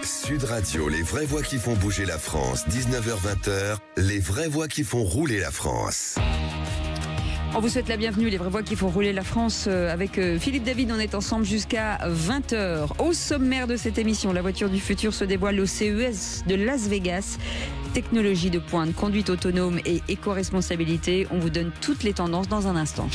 Sud Radio, les vraies voix qui font bouger la France. 19h-20h, les vraies voix qui font rouler la France. On vous souhaite la bienvenue, les vraies voix qui font rouler la France. Avec Philippe David, on est ensemble jusqu'à 20h. Au sommaire de cette émission, la voiture du futur se dévoile au CES de Las Vegas. Technologie de pointe, conduite autonome et éco-responsabilité. On vous donne toutes les tendances dans un instant.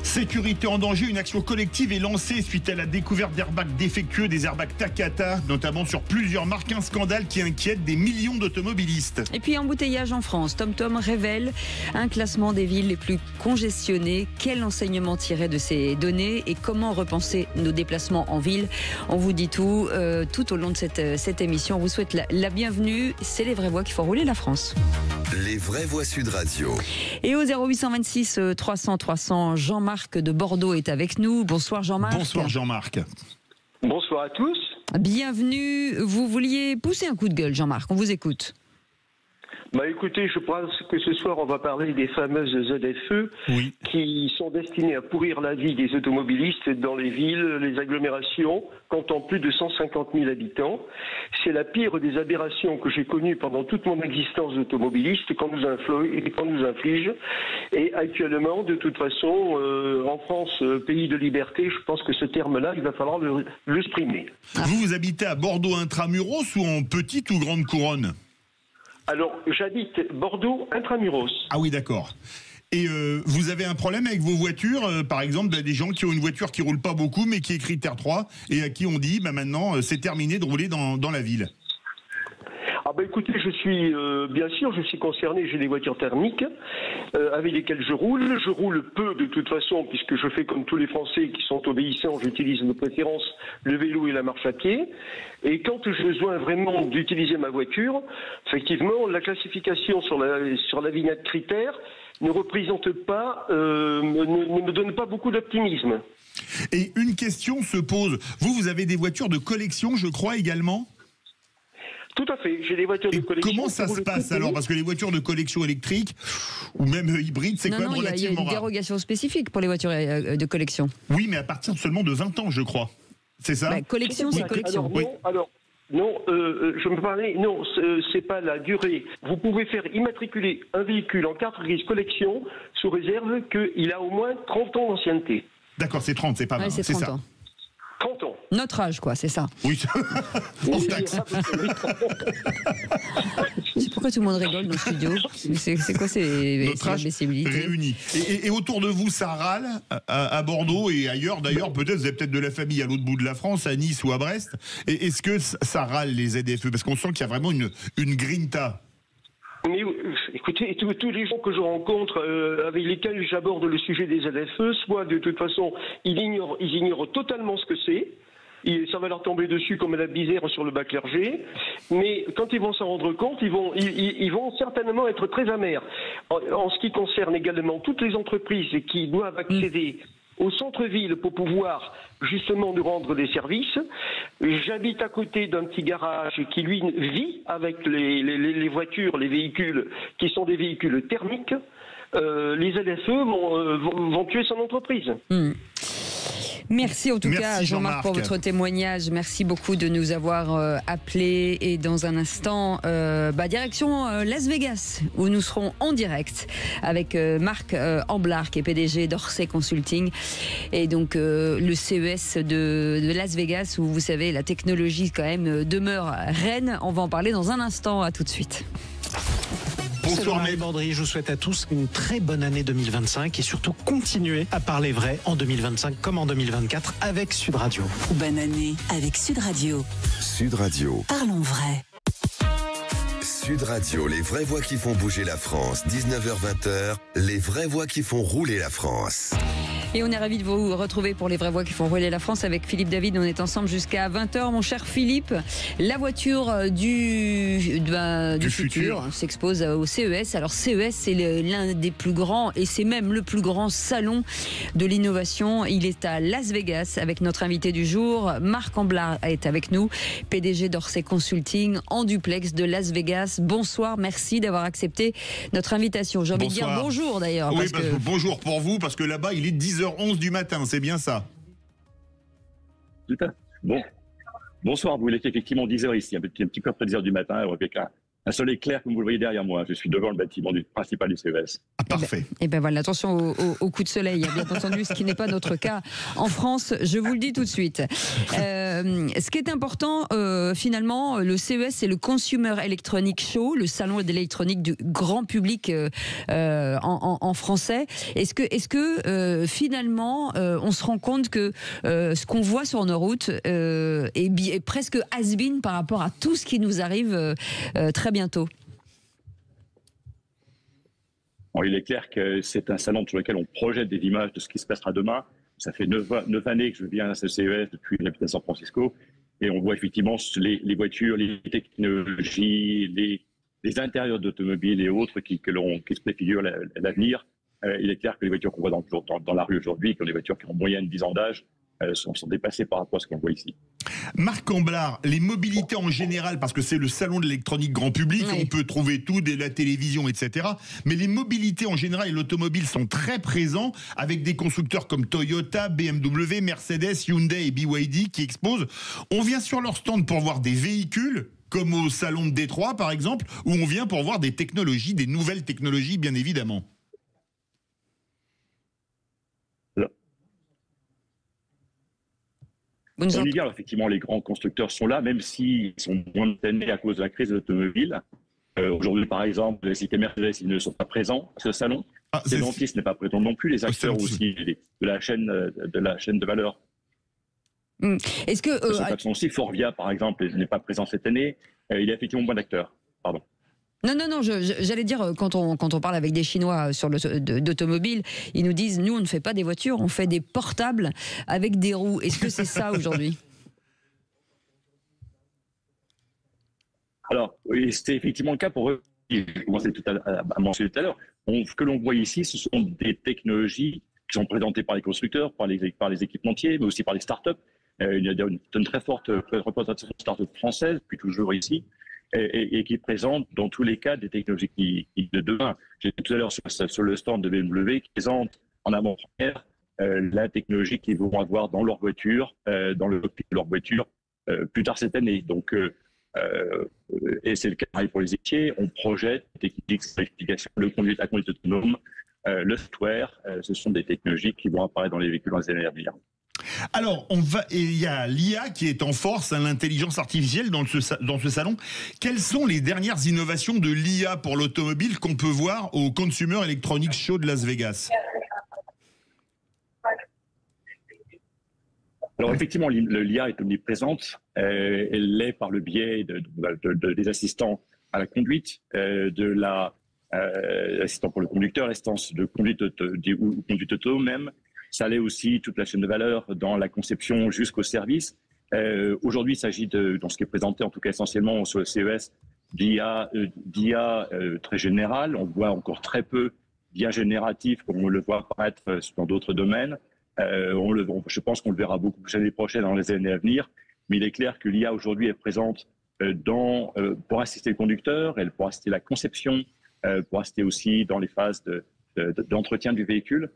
Sécurité en danger, une action collective est lancée suite à la découverte d'airbags défectueux, des airbags Takata, notamment sur plusieurs marques. Un scandale qui inquiète des millions d'automobilistes. Et puis embouteillage en France. TomTom révèle un classement des villes les plus congestionnées. Quel enseignement tirer de ces données et comment repenser nos déplacements en ville? On vous dit tout au long de cette émission. On vous souhaite la bienvenue. C'est les vraies voix qui font rouler la France. Les vraies voix Sud Radio. Et au 0826 300 300, Jean-Marc de Bordeaux est avec nous. Bonsoir Jean-Marc. Bonsoir Jean-Marc. Bonsoir à tous. Bienvenue. Vous vouliez pousser un coup de gueule, Jean-Marc. On vous écoute. Écoutez, je pense que ce soir, on va parler des fameuses ZFE qui sont destinées à pourrir la vie des automobilistes dans les villes, les agglomérations, comptant plus de 150 000 habitants. C'est la pire des aberrations que j'ai connues pendant toute mon existence d'automobiliste qu'on nous inflige. Et actuellement, de toute façon, en France, pays de liberté, je pense que ce terme-là, il va falloir le supprimer. Vous habitez à Bordeaux intramuros ou en petite ou grande couronne ? Alors, j'habite Bordeaux intramuros. Ah oui, d'accord. Et vous avez un problème avec vos voitures, par exemple, des gens qui ont une voiture qui roule pas beaucoup, mais qui est critère 3, et à qui on dit, maintenant, c'est terminé de rouler dans la ville. Écoutez, bien sûr, je suis concerné, j'ai des voitures thermiques avec lesquelles je roule. Je roule peu de toute façon, puisque je fais comme tous les Français qui sont obéissants, j'utilise de préférence le vélo et la marche à pied. Et quand j'ai besoin vraiment d'utiliser ma voiture, effectivement, la classification sur la vignette critère ne représente pas, ne me donne pas beaucoup d'optimisme. Et une question se pose. Vous avez des voitures de collection, je crois, également ? Tout à fait, j'ai des voitures de collection. Comment ça se passe alors? Parce que les voitures de collection électriques ou même hybrides, c'est quand même relativement rare. Il y a une dérogation spécifique pour les voitures de collection. Oui, mais à partir seulement de 20 ans, je crois. C'est ça? Collection, c'est collection. Je me parlais, non, c'est pas la durée. Vous pouvez faire immatriculer un véhicule en carte grise collection sous réserve qu'il a au moins 30 ans d'ancienneté. D'accord, c'est 30, c'est pas 20, c'est ça. 30 ans. Notre âge, quoi, c'est ça. Oui, hors taxe. C'est pourquoi tout le monde rigole dans le studio. C'est quoi ces imbécilités réunis. Et autour de vous, ça râle à Bordeaux et ailleurs. D'ailleurs, peut-être, vous avez peut-être de la famille à l'autre bout de la France, à Nice ou à Brest. Et est-ce que ça râle, les ZFE? Parce qu'on sent qu'il y a vraiment une grinta. Mais écoutez, tous les gens que je rencontre avec lesquels j'aborde le sujet des ZFE, soit de toute façon, ils ignorent totalement ce que c'est. Et ça va leur tomber dessus comme la misère sur le bas clergé. Mais quand ils vont s'en rendre compte, ils vont certainement être très amers. En ce qui concerne également toutes les entreprises qui doivent accéder au centre-ville pour pouvoir justement nous rendre des services. J'habite à côté d'un petit garage qui, lui, vit avec les voitures, les véhicules qui sont des véhicules thermiques. Les LSE vont tuer son entreprise. Merci en tout cas Jean-Marc pour votre témoignage. Merci beaucoup de nous avoir appelés. Et dans un instant, direction Las Vegas où nous serons en direct avec Marc Amblard qui est PDG d'Orsay Consulting. Et donc le CES de Las Vegas où vous savez la technologie quand même demeure reine. On va en parler dans un instant. À tout de suite. Bonsoir Maël Bandry, je vous souhaite à tous une très bonne année 2025 et surtout continuer à parler vrai en 2025 comme en 2024 avec Sud Radio. Bonne année avec Sud Radio. Sud Radio. Parlons vrai. Sud Radio, les vraies voix qui font bouger la France. 19h-20h, les vraies voix qui font rouler la France. Et on est ravis de vous retrouver pour les vraies voix qui font rouler la France avec Philippe David. On est ensemble jusqu'à 20h. Mon cher Philippe, la voiture du futur s'expose au CES. Alors CES, c'est l'un des plus grands et c'est même le plus grand salon de l'innovation. Il est à Las Vegas avec notre invité du jour. Marc Amblard est avec nous, PDG d'Orsay Consulting en duplex de Las Vegas. Bonsoir, merci d'avoir accepté notre invitation. J'ai envie de dire bonjour d'ailleurs. Oui, bonjour pour vous parce que là-bas il est 10h11 du matin, c'est bien ça? Bon. Bonsoir, vous, il est effectivement 10h ici, un petit peu après 10h du matin, avec un soleil clair comme vous le voyez derrière moi. Je suis devant le bâtiment principal du CES. Ah, parfait. Et ben voilà, attention au coup de soleil, bien entendu, ce qui n'est pas notre cas en France, je vous le dis tout de suite. Ce qui est important, finalement, le CES, c'est le Consumer Electronic Show, le salon d'électronique du grand public en français. Est-ce que finalement, on se rend compte que ce qu'on voit sur nos routes est presque has-been par rapport à tout ce qui nous arrive très bientôt? Bon, il est clair que c'est un salon sur lequel on projette des images de ce qui se passera demain. Ça fait 9 années que je viens à ce CES depuis j'habite à San Francisco, et on voit effectivement les voitures, les technologies, les intérieurs d'automobiles et autres qui se préfigurent l'avenir. Il est clair que les voitures qu'on voit dans la rue aujourd'hui, qui ont des voitures qui ont en moyenne 10 ans d'âge, sont dépassées par rapport à ce qu'on voit ici. Marc Amblard, les mobilités en général, parce que c'est le salon de l'électronique grand public, oui. On peut trouver tout, de la télévision, etc. Mais les mobilités en général et l'automobile sont très présents, avec des constructeurs comme Toyota, BMW, Mercedes, Hyundai et BYD qui exposent. On vient sur leur stand pour voir des véhicules, comme au salon de Détroit par exemple, où on vient pour voir des technologies, des nouvelles technologies bien évidemment. On y vient, effectivement, les grands constructeurs sont là, même s'ils sont moins tannés à cause de la crise de l'automobile. Aujourd'hui, par exemple, les cités Mercedes, ils ne sont pas présents à ce salon. Stellantis n'est pas présent non plus, les acteurs aussi de la chaîne de valeur. Est-ce que aussi Forvia, par exemple, n'est pas présent cette année. Il y a effectivement moins d'acteurs. Pardon. Non, j'allais dire, quand on parle avec des Chinois d'automobile, ils nous disent, nous, on ne fait pas des voitures, on fait des portables avec des roues. Est-ce que c'est ça aujourd'hui? Alors, oui, c'était effectivement le cas pour eux. J'ai commencé à mentionner tout à l'heure. Ce que l'on voit ici, ce sont des technologies qui sont présentées par les constructeurs, par les équipementiers, mais aussi par les startups. Il y a une très forte représentation de startups françaises, depuis toujours ici. Et qui présente dans tous les cas des technologies de demain. J'ai tout à l'heure sur le stand de BMW qui présente en avant-première la technologie qu'ils vont avoir dans leur voiture, dans le cockpit de leur voiture plus tard cette année. Donc, et c'est le cas pour les équipiers, on projette des techniques d'explication, la conduite autonome, le software, ce sont des technologies qui vont apparaître dans les véhicules dans les années à venir. Alors, il y a l'IA qui est en force, l'intelligence artificielle dans ce salon. Quelles sont les dernières innovations de l'IA pour l'automobile qu'on peut voir au Consumer Electronics Show de Las Vegas? Alors effectivement, l'IA est omniprésente. Elle l'est par le biais des assistants à la conduite, l'assistant pour le conducteur, l'assistance de conduite ou conduite auto même. Ça l'est aussi toute la chaîne de valeur dans la conception jusqu'au service. Aujourd'hui, il s'agit dans ce qui est présenté, en tout cas essentiellement sur le CES, d'IA très générale. On voit encore très peu d'IA générative comme on le voit apparaître dans d'autres domaines. Je pense qu'on le verra beaucoup plus l'année prochaine, dans les années à venir. Mais il est clair que l'IA aujourd'hui est présente pour assister le conducteur, elle pour assister la conception, pour assister aussi dans les phases d'entretien du véhicule.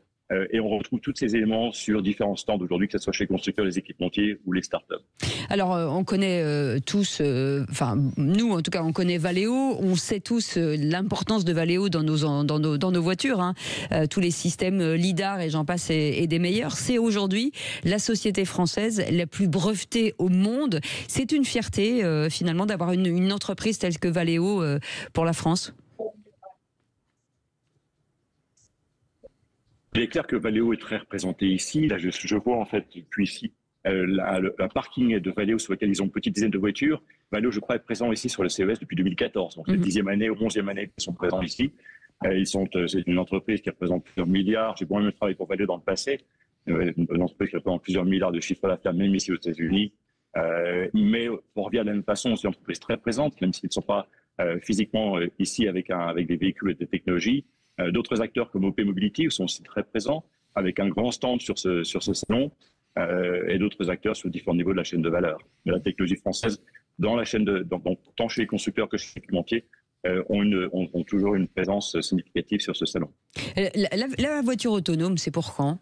Et on retrouve tous ces éléments sur différents stands aujourd'hui, que ce soit chez les constructeurs, les équipementiers ou les startups. Alors, on connaît tous, nous en tout cas, on connaît Valeo. On sait tous l'importance de Valeo dans nos voitures. Hein. Tous les systèmes LIDAR et j'en passe et des meilleurs. C'est aujourd'hui la société française la plus brevetée au monde. C'est une fierté, finalement, d'avoir une entreprise telle que Valeo pour la France. Il est clair que Valeo est très représenté ici. Là, je vois en fait depuis ici un parking de Valeo sur lequel ils ont une petite dizaine de voitures. Valeo, je crois, est présent ici sur le CES depuis 2014. Donc, c'est la 10e année ou 11e année qu'ils sont présents ici. C'est une entreprise qui représente plusieurs milliards. J'ai moi-même travaillé pour Valeo dans le passé. Une entreprise qui représente plusieurs milliards de chiffres d'affaires, même ici aux États-Unis. Mais Forvia, de la même façon, c'est une entreprise très présente, même s'ils ne sont pas physiquement ici avec des véhicules et des technologies. D'autres acteurs comme OP Mobility sont aussi très présents, avec un grand stand sur ce salon, et d'autres acteurs sur différents niveaux de la chaîne de valeur. Mais la technologie française, dans la chaîne tant chez les constructeurs que chez les équipementiers, ont toujours une présence significative sur ce salon. La voiture autonome, c'est pour quand ?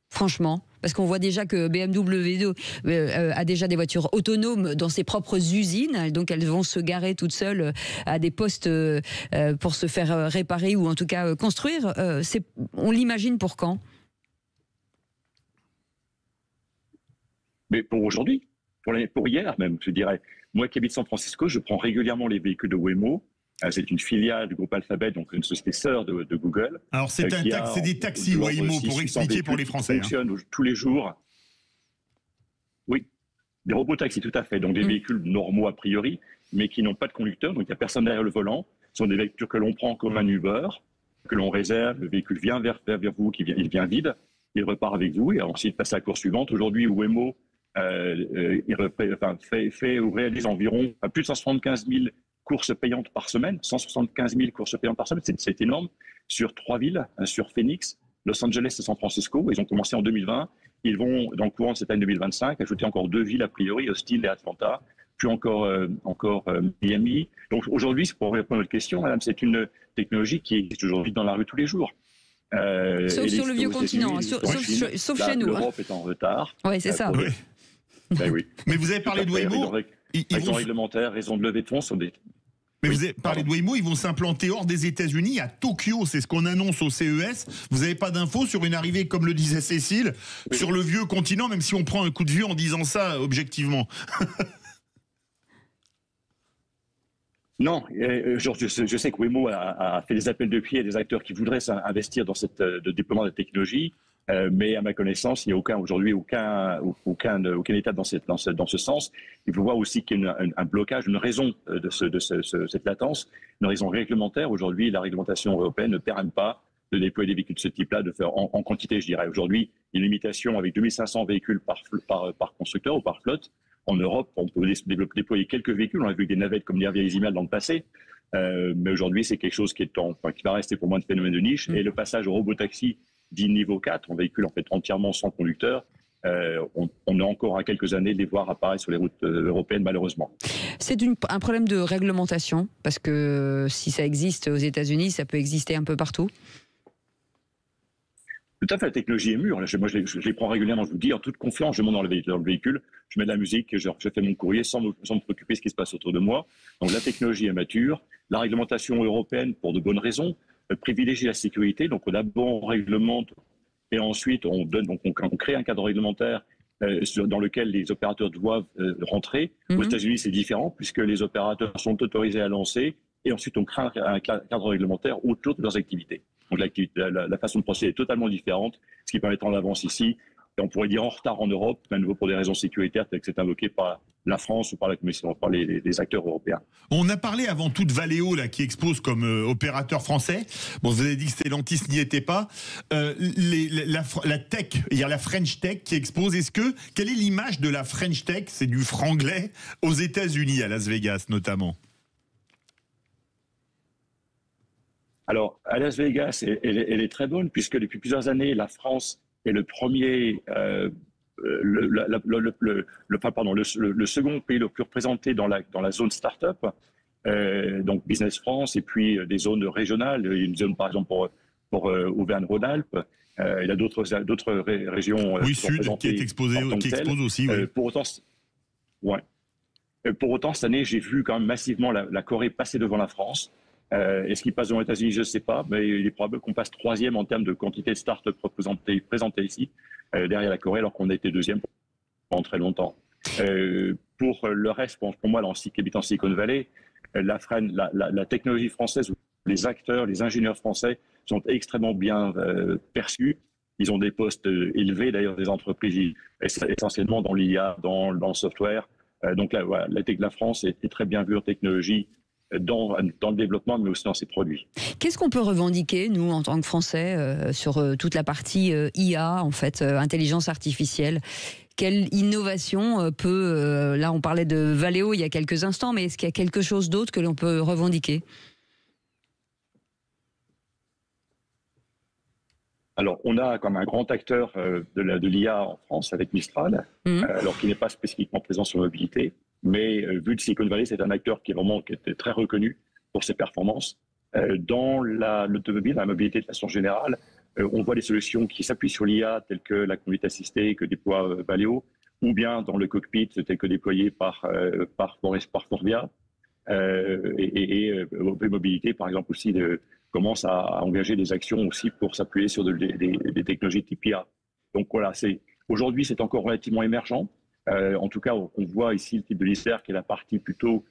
franchement, parce qu'on voit déjà que BMW a déjà des voitures autonomes dans ses propres usines, donc elles vont se garer toutes seules à des postes pour se faire réparer ou en tout cas construire. On l'imagine pour quand? Mais pour aujourd'hui, pour hier même, je dirais. Moi qui habite San Francisco, je prends régulièrement les véhicules de Waymo. C'est une filiale du groupe Alphabet, donc une société sœur de Google. Alors c'est des taxis Waymo, pour expliquer pour les Français. Fonctionnent tous les jours. Oui, des robots taxis, tout à fait. Donc des véhicules normaux a priori, mais qui n'ont pas de conducteur, donc il n'y a personne derrière le volant. Ce sont des voitures que l'on prend comme un Uber, que l'on réserve, le véhicule vient vers vous, il vient vide, il repart avec vous, et ensuite passe à la course suivante. Aujourd'hui, Waymo fait ou réalise environ plus de 175 000 courses payantes par semaine, 175 000 courses payantes par semaine, c'est énorme, sur 3 villes, sur Phoenix, Los Angeles et San Francisco. Ils ont commencé en 2020, ils vont, dans le courant de cette année 2025, ajouter encore 2 villes a priori, Austin et Atlanta, puis encore Miami. Donc aujourd'hui, pour répondre à votre question, madame, c'est une technologie qui existe aujourd'hui dans la rue tous les jours. Sauf sur le vieux continent, sauf chez nous. L'Europe est en retard. Oui, c'est ça. Oui. Ben oui. Mais vous avez parlé de Waymo. Raison réglementaire, raison de levée de fonds sont des... Mais vous avez parlé de Waymo, ils vont s'implanter hors des États-Unis, à Tokyo, c'est ce qu'on annonce au CES. Vous n'avez pas d'infos sur une arrivée, comme le disait Cécile, sur le vieux continent, même si on prend un coup de vieux en disant ça objectivement. Non, je sais que Waymo a fait des appels de pied à des acteurs qui voudraient investir dans le déploiement de la technologie, mais à ma connaissance, il n'y a aujourd'hui aucune étape dans ce sens. Il faut voir aussi qu'il y a un blocage, une raison de cette latence, une raison réglementaire. Aujourd'hui, la réglementation européenne ne permet pas de déployer des véhicules de ce type-là, de faire en quantité, je dirais. Aujourd'hui, il y a une limitation avec 2500 véhicules par constructeur ou par flotte. En Europe, on peut déployer quelques véhicules. On a vu des navettes comme des Izimal dans le passé. Mais aujourd'hui, c'est quelque chose qui va rester pour moi un phénomène de niche. Et le passage au robotaxi dit niveau 4, en véhicule en fait entièrement sans conducteur, on a encore à quelques années de les voir apparaître sur les routes européennes, malheureusement. C'est un problème de réglementation, parce que si ça existe aux États-Unis, ça peut exister un peu partout. Tout à fait, la technologie est mûre. Moi, je les prends régulièrement, je vous dis, en toute confiance, je monte dans le véhicule, je mets de la musique, je fais mon courrier sans me préoccuper de ce qui se passe autour de moi. Donc la technologie est mature, la réglementation européenne, pour de bonnes raisons, privilégie la sécurité. Donc d'abord on réglemente et ensuite on crée un cadre réglementaire dans lequel les opérateurs doivent rentrer. Aux États-Unis, c'est différent puisque les opérateurs sont autorisés à lancer et ensuite on crée un cadre réglementaire autour de leurs activités. Donc la façon de procéder est totalement différente, ce qui permet en avance ici. Et on pourrait dire en retard en Europe, à nouveau pour des raisons sécuritaires, telles que c'est invoqué par la France ou par la Commission, par les acteurs européens. On a parlé avant tout de Valeo, là, qui expose comme opérateur français. Bon, vous avez dit que Stellantis n'y était pas. La tech, il y a la French Tech qui expose. Quelle est l'image de la French Tech, c'est du franglais, aux États-Unis, à Las Vegas notamment? Alors, à Las Vegas, elle est très bonne, puisque depuis plusieurs années, la France est le premier, le second pays le plus représenté dans la zone start-up, donc Business France, et puis des zones régionales. Il y a une zone, par exemple, pour Auvergne-Rhône-Alpes. Il y a d'autres régions sud qui est exposée aussi. Oui. Pour autant, cette année, j'ai vu quand même massivement la Corée passer devant la France. Est-ce qu'il passe devant les États-Unis? Je ne sais pas, mais il est probable qu'on passe troisième en termes de quantité de start-up présentées ici, derrière la Corée, alors qu'on a été deuxième pendant très longtemps. Pour le reste, pour moi, qui habite en Silicon Valley, la technologie française, les acteurs, les ingénieurs français sont extrêmement bien perçus. Ils ont des postes élevés, d'ailleurs, des entreprises essentiellement dans l'IA, dans le software. Donc là, voilà, la France est très bien vue en technologie, dans le développement, mais aussi dans ses produits. Qu'est-ce qu'on peut revendiquer, nous, en tant que Français, sur toute la partie IA, en fait, intelligence artificielle? Quelle innovation peut... là, on parlait de Valeo il y a quelques instants, mais est-ce qu'il y a quelque chose d'autre que l'on peut revendiquer? Alors, on a comme un grand acteur de l'IA en France avec Mistral, alors qui n'est pas spécifiquement présent sur la mobilité. Mais vu de Silicon Valley, c'est un acteur qui était très reconnu pour ses performances. Dans l'automobile, la mobilité de façon générale, On voit des solutions qui s'appuient sur l'IA, telles que la conduite assistée que déploie Valeo, ou bien dans le cockpit, tel que déployé par Forvia. OP Mobilité, par exemple, aussi commence à engager des actions aussi pour s'appuyer sur des technologies type IA. Donc voilà, aujourd'hui, c'est encore relativement émergent. En tout cas, on voit ici le type de l'iceberg qui est la partie plutôt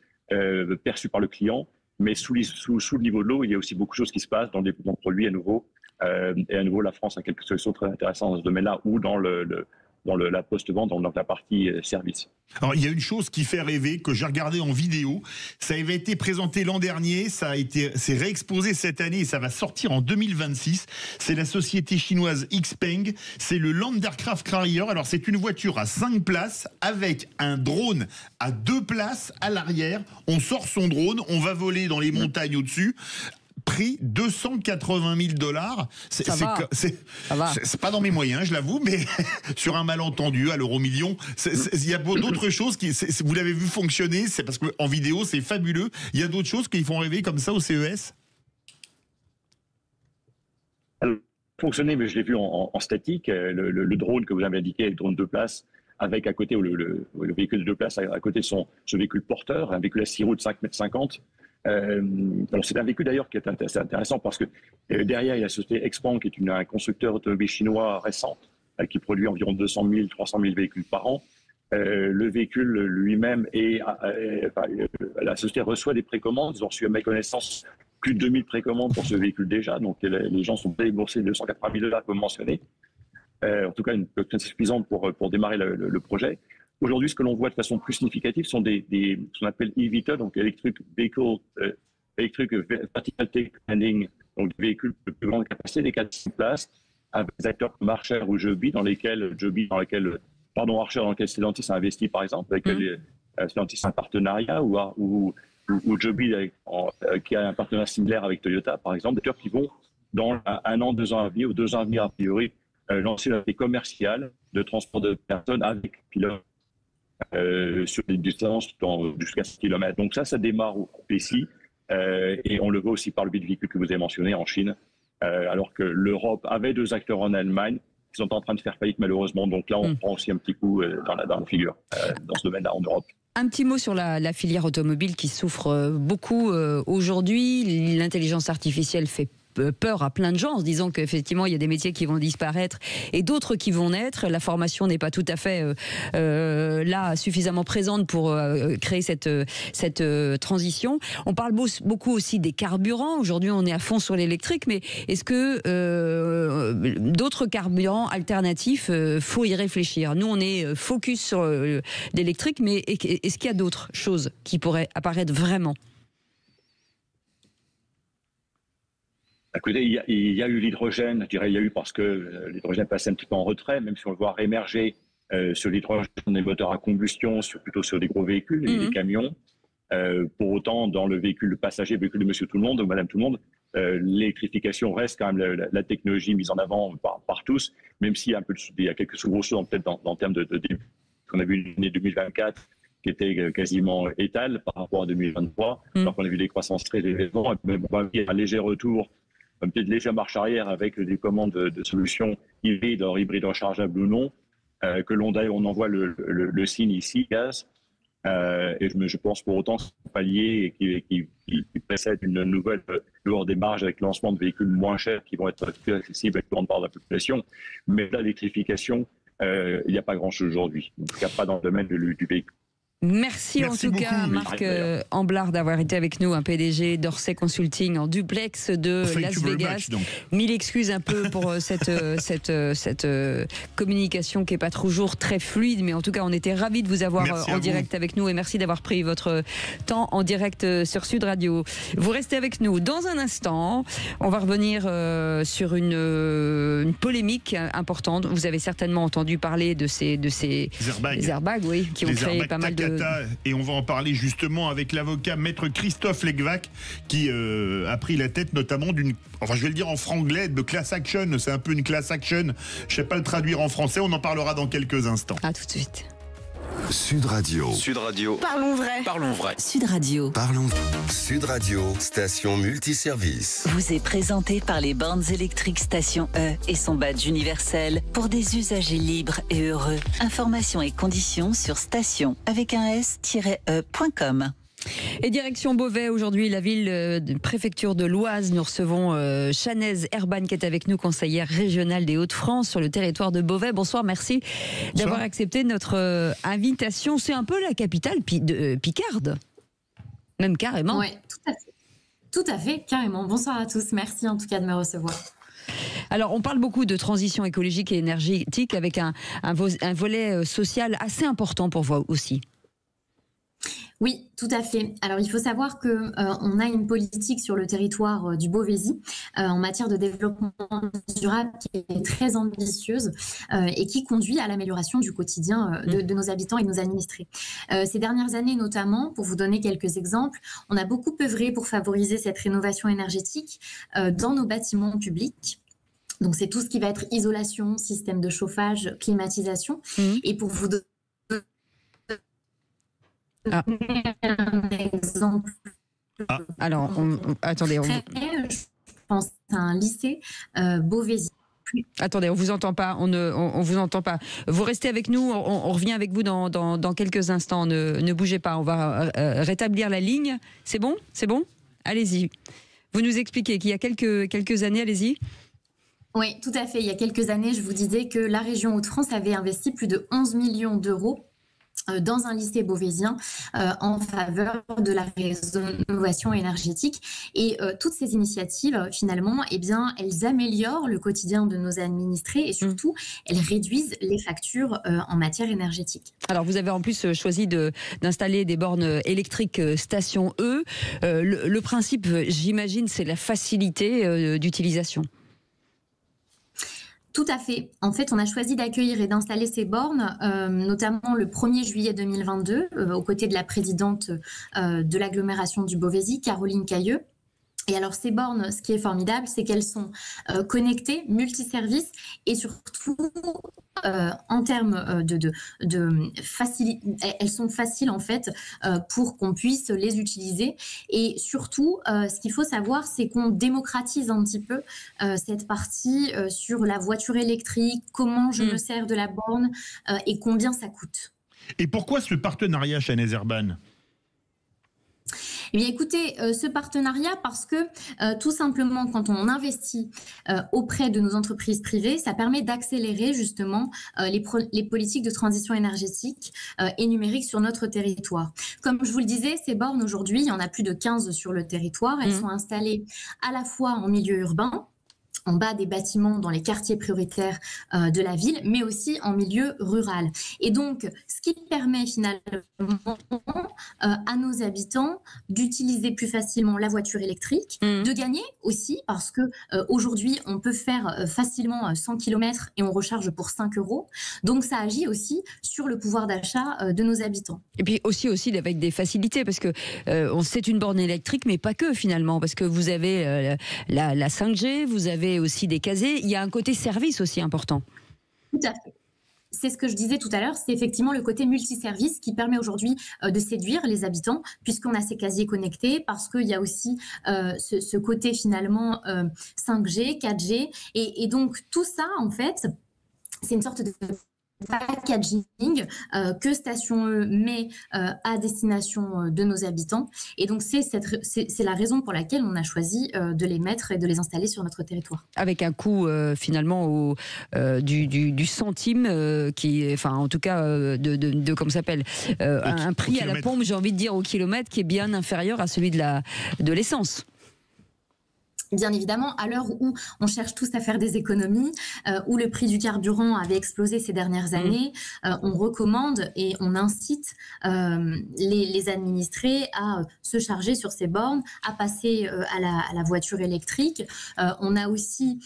perçue par le client. Mais sous le niveau de l'eau, il y a aussi beaucoup de choses qui se passent dans le développement de produits à nouveau. Et à nouveau, la France a quelques solutions très intéressantes dans ce domaine-là ou dans la post-vente, dans la partie service. Alors, il y a une chose qui fait rêver, que j'ai regardé en vidéo. Ça avait été présenté l'an dernier, c'est réexposé cette année et ça va sortir en 2026. C'est la société chinoise Xpeng. C'est le Land Aircraft Carrier. Alors, c'est une voiture à 5 places avec un drone à 2 places à l'arrière. On sort son drone, on va voler dans les montagnes au-dessus. Prix $280 000. C'est pas dans mes moyens, je l'avoue, mais sur un malentendu à l'euro-million, il y a d'autres choses vous l'avez vu fonctionner, c'est parce qu'en vidéo c'est fabuleux. Il y a d'autres choses qui font rêver comme ça au CES. Alors, fonctionner, mais je l'ai vu en statique. Le drone que vous avez indiqué, le drone de place, avec à côté le véhicule de 2 places, à côté de ce véhicule porteur, un véhicule à 6 roues de 5,50 m. C'est un véhicule d'ailleurs qui est assez intéressant parce que derrière il y a la société Xpeng qui est un constructeur automobile chinois récent qui produit environ 200 000, 300 000 véhicules par an. Le véhicule lui-même la société reçoit des précommandes. Ils ont reçu à ma connaissance plus de 2000 précommandes pour ce véhicule déjà. Donc les gens sont déboursés $280 000 comme mentionné. En tout cas, une quantité suffisante pour démarrer le projet. Aujourd'hui, ce que l'on voit de façon plus significative sont ce qu'on appelle eVTOL, donc Electric Vertical Take Landing, donc des véhicules de plus grande capacité, des 400 places, avec des acteurs comme Archer ou Joby, dans lesquels Stellantis a investi, par exemple, avec Stellantis a un partenariat, ou Joby qui a un partenariat similaire avec Toyota, par exemple, des acteurs qui vont, dans 1 an, 2 ans à venir, ou 2 ans à venir, a priori, lancer la commerciale de transport de personnes avec pilote sur des distances jusqu'à 6 km. Donc ça démarre ici et on le voit aussi par le biais du véhicule que vous avez mentionné en Chine, alors que l'Europe avait 2 acteurs en Allemagne qui sont en train de faire faillite malheureusement. Donc là, on prend aussi un petit coup dans la figure dans ce domaine-là en Europe. Un petit mot sur la filière automobile qui souffre beaucoup aujourd'hui. L'intelligence artificielle fait peur à plein de gens en se disant qu'effectivement il y a des métiers qui vont disparaître et d'autres qui vont naître. La formation n'est pas tout à fait là suffisamment présente pour créer cette transition. On parle beaucoup aussi des carburants. Aujourd'hui on est à fond sur l'électrique, mais est-ce que d'autres carburants alternatifs, faut y réfléchir? Nous on est focus sur l'électrique, mais est-ce qu'il y a d'autres choses qui pourraient apparaître vraiment? Écoutez, il y a eu l'hydrogène, je dirais il y a eu parce que l'hydrogène passait un petit peu en retrait, même si on le voit réémerger sur l'hydrogène des moteurs à combustion, plutôt sur des gros véhicules, les camions. Pour autant, dans le véhicule passager, le véhicule de Monsieur Tout-le-Monde, ou Madame Tout-le-Monde, l'électrification reste quand même la technologie mise en avant par tous, même s'il y a quelques soubresauts peut-être en termes de début. On a vu une année 2024 qui était quasiment étale par rapport à 2023, alors qu'on a vu des croissances très élevées, même un léger retour, peut-être légère marche arrière avec des commandes de solutions hybrides, hybrides rechargeables ou non, que l'on envoie le signe ici, gaz. Et je pense pour autant que c'est un palier qui précède une nouvelle lourde démarche avec le lancement de véhicules moins chers qui vont être plus accessibles avec une grande part de la population. Mais l'électrification, il n'y a pas grand-chose aujourd'hui. En tout cas, pas dans le domaine du véhicule. Merci en tout cas, Marc Amblard, d'avoir été avec nous, un PDG d'Orsay Consulting en duplex de Las Vegas. Mille excuses un peu pour cette communication qui n'est pas toujours très fluide, mais en tout cas, on était ravis de vous avoir en direct avec nous et merci d'avoir pris votre temps en direct sur Sud Radio. Vous restez avec nous. Dans un instant, on va revenir sur une polémique importante. Vous avez certainement entendu parler de ces airbags, oui, qui ont créé pas mal de... Et on va en parler justement avec l'avocat maître Christophe Legvac qui a pris la tête notamment d'une, enfin je vais le dire en franglais, de class action. C'est un peu une class action, je ne sais pas le traduire en français, on en parlera dans quelques instants. À tout de suite. Sud Radio. Sud Radio. Parlons vrai. Parlons vrai. Sud Radio. Parlons. Sud Radio, station multiservice. Vous est présenté par les bornes électriques Station E et son badge universel pour des usagers libres et heureux. Informations et conditions sur station avec un s-e.com. Et direction Beauvais, aujourd'hui, la ville de préfecture de l'Oise. Nous recevons Chanaise Herban qui est avec nous, conseillère régionale des Hauts-de-France sur le territoire de Beauvais. Bonsoir, merci d'avoir accepté notre invitation. C'est un peu la capitale picarde, même carrément. Oui, tout à fait, carrément. Bonsoir à tous, merci en tout cas de me recevoir. Alors, on parle beaucoup de transition écologique et énergétique avec un volet social assez important pour vous aussi. Oui, tout à fait. Alors, il faut savoir que on a une politique sur le territoire du Beauvaisis en matière de développement durable qui est très ambitieuse et qui conduit à l'amélioration du quotidien de nos habitants et de nos administrés. Ces dernières années, notamment, pour vous donner quelques exemples, on a beaucoup œuvré pour favoriser cette rénovation énergétique dans nos bâtiments publics. Donc, c'est tout ce qui va être isolation, système de chauffage, climatisation. Et pour vous donner un exemple. Alors, attendez. Je pense à un lycée Beauvaisis. Attendez, on vous entend pas. On vous entend pas. Vous restez avec nous. On revient avec vous dans quelques instants. Ne bougez pas. On va rétablir la ligne. C'est bon? C'est bon? Allez-y. Vous nous expliquez qu'il y a quelques années. Allez-y. Oui, tout à fait. Il y a quelques années, je vous disais que la région Hauts-de-France avait investi plus de 11 millions d'euros dans un lycée beauvaisien en faveur de la rénovation énergétique. Et toutes ces initiatives, finalement, eh bien, elles améliorent le quotidien de nos administrés et surtout, elles réduisent les factures en matière énergétique. Alors, vous avez en plus choisi d'installer des bornes électriques Station E. Le principe, j'imagine, c'est la facilité d'utilisation. Tout à fait. En fait, on a choisi d'accueillir et d'installer ces bornes, notamment le 1er juillet 2022, aux côtés de la présidente de l'agglomération du Beauvaisis, Caroline Cailleux. Et alors, ces bornes, ce qui est formidable, c'est qu'elles sont connectées, multiservices et surtout, en termes elles sont faciles en fait pour qu'on puisse les utiliser. Et surtout, ce qu'il faut savoir, c'est qu'on démocratise un petit peu cette partie sur la voiture électrique, comment je me sers de la borne et combien ça coûte. Et pourquoi ce partenariat, Chanaise Herban ? Eh bien, écoutez, ce partenariat, parce que tout simplement, quand on investit auprès de nos entreprises privées, ça permet d'accélérer justement les politiques de transition énergétique et numérique sur notre territoire. Comme je vous le disais, ces bornes aujourd'hui, il y en a plus de 15 sur le territoire. Elles sont installées à la fois en milieu urbain, en bas des bâtiments dans les quartiers prioritaires de la ville, mais aussi en milieu rural. Et donc, ce qui permet finalement à nos habitants d'utiliser plus facilement la voiture électrique, de gagner aussi, parce que aujourd'hui, on peut faire facilement 100 km et on recharge pour 5 €. Donc, ça agit aussi sur le pouvoir d'achat de nos habitants. Et puis aussi avec des facilités, parce que c'est une borne électrique, mais pas que finalement, parce que vous avez la 5G, vous avez aussi des casiers, il y a un côté service aussi important. Tout à fait. C'est ce que je disais tout à l'heure, c'est effectivement le côté multiservice qui permet aujourd'hui de séduire les habitants, puisqu'on a ces casiers connectés, parce qu'il y a aussi ce côté finalement 5G, 4G, et donc tout ça en fait, c'est une sorte de packaging que Station E met à destination de nos habitants. Et donc, c'est la raison pour laquelle on a choisi de les mettre et de les installer sur notre territoire. Avec un coût finalement du centime, enfin en tout cas comment ça s'appelle, un prix à la pompe, j'ai envie de dire, au kilomètre, qui est bien inférieur à celui de l'essence. Bien évidemment, à l'heure où on cherche tous à faire des économies, où le prix du carburant avait explosé ces dernières années, on recommande et on incite les administrés à se charger sur ces bornes, à passer à la voiture électrique. On a aussi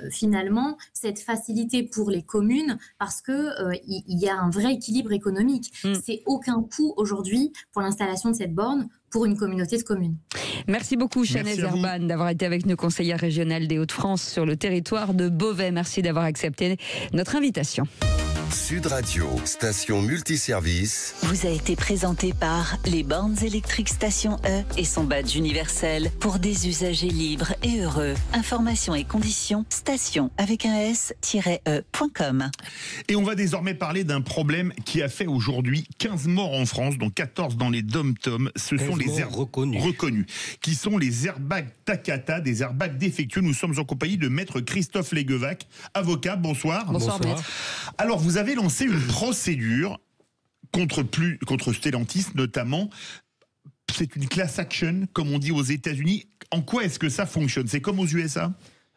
finalement cette facilité pour les communes parce que il y a un vrai équilibre économique. C'est aucun coût aujourd'hui pour l'installation de cette borne pour une communauté de communes. Merci beaucoup Chanaise Herban d'avoir été avec nous, conseillère régionale des Hauts-de-France sur le territoire de Beauvais. Merci d'avoir accepté notre invitation. Sud Radio, station multiservice. Vous a été présenté par les bornes électriques Station E et son badge universel pour des usagers libres et heureux. Informations et conditions, station avec un s-e.com. Et on va désormais parler d'un problème qui a fait aujourd'hui 15 morts en France, dont 14 dans les dom-toms. Ce sont les reconnus, qui sont les airbags Takata, des airbags défectueux. Nous sommes en compagnie de maître Christophe Léguevac, avocat. Bonsoir. Bonsoir. Maître. Alors, vous avez lancé une procédure contre Stellantis, notamment. C'est une class action, comme on dit aux États-Unis. En quoi est-ce que ça fonctionne? C'est comme aux USA?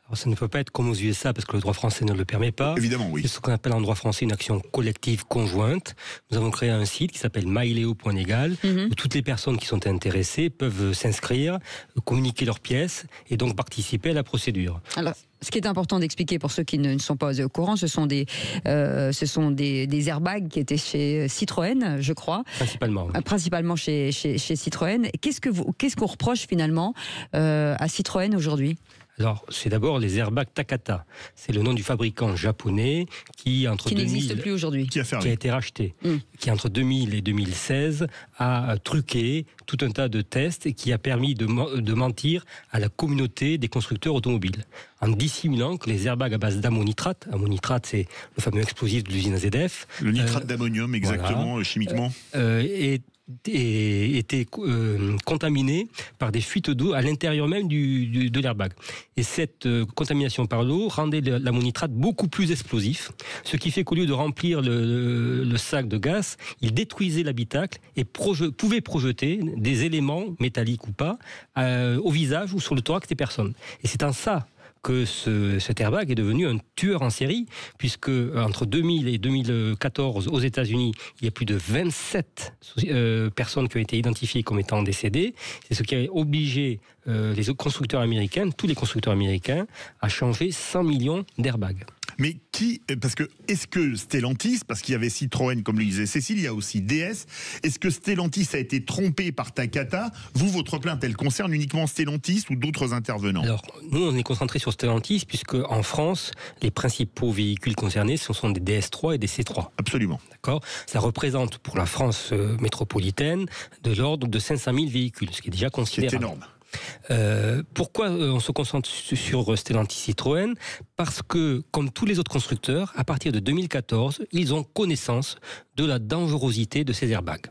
Alors, ça ne peut pas être comme aux USA parce que le droit français ne le permet pas. Évidemment, oui. C'est ce qu'on appelle en droit français une action collective conjointe. Nous avons créé un site qui s'appelle myleo.legal où toutes les personnes qui sont intéressées peuvent s'inscrire, communiquer leurs pièces et donc participer à la procédure. Alors, ce qui est important d'expliquer pour ceux qui ne sont pas au courant, ce sont des airbags qui étaient chez Citroën, je crois. Principalement. Oui. Principalement chez Citroën. Qu'est-ce qu'on reproche finalement à Citroën aujourd'hui? Alors, c'est d'abord les airbags Takata. C'est le nom du fabricant japonais qui n'existe plus aujourd'hui. Qui a été racheté. Qui, entre 2000 et 2016, a truqué tout un tas de tests et qui a permis de mentir à la communauté des constructeurs automobiles. En dissimulant que les airbags à base d'ammonitrate, c'est le fameux explosif de l'usine AZF. Le nitrate d'ammonium, exactement, voilà, chimiquement. Était contaminé par des fuites d'eau à l'intérieur même de l'airbag. Et cette contamination par l'eau rendait l'ammonitrate beaucoup plus explosif, ce qui fait qu'au lieu de remplir le sac de gaz, il détruisait l'habitacle et pouvait projeter des éléments, métalliques ou pas, au visage ou sur le thorax des personnes. Et c'est en ça que cet airbag est devenu un tueur en série, puisque entre 2000 et 2014, aux États-Unis, il y a plus de 27 personnes qui ont été identifiées comme étant décédées. C'est ce qui a obligé les constructeurs américains, tous les constructeurs américains, à changer 100 millions d'airbags. Mais est-ce que Stellantis, parce qu'il y avait Citroën, comme le disait Cécile, il y a aussi DS, est-ce que Stellantis a été trompé par Takata? Votre plainte, elle concerne uniquement Stellantis ou d'autres intervenants? Alors, nous, on est concentré sur Stellantis, puisque en France, les principaux véhicules concernés, ce sont des DS3 et des C3. Absolument. D'accord. Ça représente pour la France métropolitaine de l'ordre de 500 000 véhicules, ce qui est déjà considérable. C'est énorme. Pourquoi on se concentre sur Stellantis Citroën? Parce que, comme tous les autres constructeurs, à partir de 2014, ils ont connaissance de la dangerosité de ces airbags.